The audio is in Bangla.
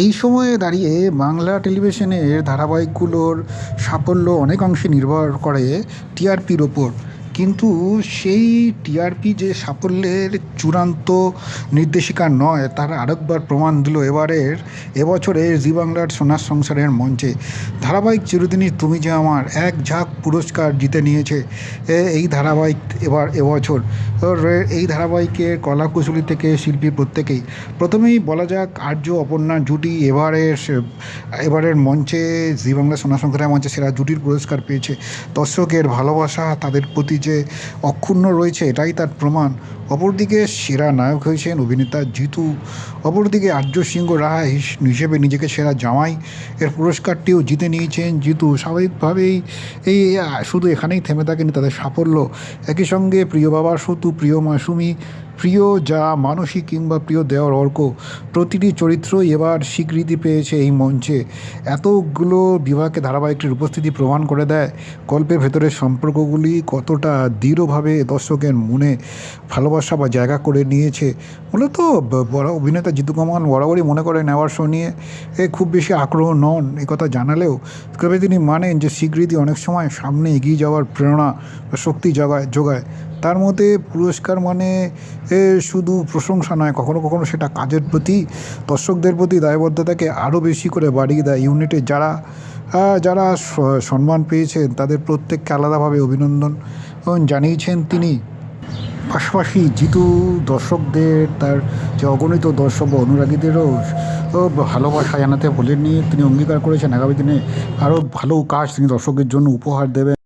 এই সময়ে দাঁড়িয়ে বাংলা টেলিভিশনের ধারাবাহিকগুলোর সাফল্য অনেকাংশে নির্ভর করে টিআরপির ওপর। কিন্তু সেই টিআরপি যে সাফল্যের চূড়ান্ত নির্দেশিকা নয়, তার আরেকবার প্রমাণ দিল এবছরের জি বাংলার সোনার সংসারের মঞ্চে। ধারাবাহিক চিরদিনই তুমি যে আমার এক ঝাঁক পুরস্কার জিতে নিয়েছে এই ধারাবাহিক এবছর। এই ধারাবাহিকের কলাকুশলী থেকে শিল্পী প্রত্যেকেই। প্রথমেই বলা যাক আর্য অপর্ণা জুটি এবারের মঞ্চে জি বাংলা সোনার সংসারের মঞ্চে সেরা জুটির পুরস্কার পেয়েছে। দর্শকের ভালোবাসা তাদের প্রতি যে অক্ষুণ্ণ রয়েছে, এটাই তার প্রমাণ। অপরদিকে সেরা নায়ক হয়েছেন অভিনেতা জিতু। অপরদিকে আর্য সিংহ রায় হিসেবে নিজেকে সেরা জামাই এর পুরস্কারটিও জিতে নিয়েছেন জিতু। স্বাভাবিকভাবেই এই শুধু এখানেই থেমে থাকেনি তাদের সাফল্য। একই সঙ্গে প্রিয় বাবা সতু, প্রিয় মাসুমি, প্রিয় যা মানসী কিংবা প্রিয় দেওয়ার অর্ক, প্রতিটি চরিত্রই এবার স্বীকৃতি পেয়েছে এই মঞ্চে। এতগুলো বিভাগে ধারাবাহিকটির উপস্থিতি প্রমাণ করে দেয় গল্পের ভেতরের সম্পর্কগুলি কতটা দৃঢ়ভাবে দর্শকের মনে ভালোবাসা বা জায়গা করে নিয়েছে। মূলত বড় অভিনেতা জিতু কামাল বরাবরই মনে করেন অ্যাওয়ার্ড শো নিয়ে খুব বেশি আগ্রহ নন, কথা জানালেও তবে তিনি মানেন যে স্বীকৃতি অনেক সময় সামনে এগিয়ে যাওয়ার প্রেরণা বা শক্তি যোগায়। তার মতে পুরস্কার মানে শুধু প্রশংসা নয়, কখনো কখনো সেটা কাজের প্রতি দর্শকদের প্রতি দায়বদ্ধতাকে আরও বেশি করে বাড়িয়ে দেয়। ইউনিটে যারা সম্মান পেয়েছেন তাদের প্রত্যেককে আলাদাভাবে অভিনন্দন জানিয়েছেন তিনি। পাশাপাশি জিতু দর্শকদের, তার যে অগণিত দর্শক বা অনুরাগীদেরও ভালোবাসা জানাতে ভোলেননি। তিনি অঙ্গীকার করেছেন আগামী দিনে আরও ভালো কাজ তিনি দর্শকের জন্য উপহার দেবেন।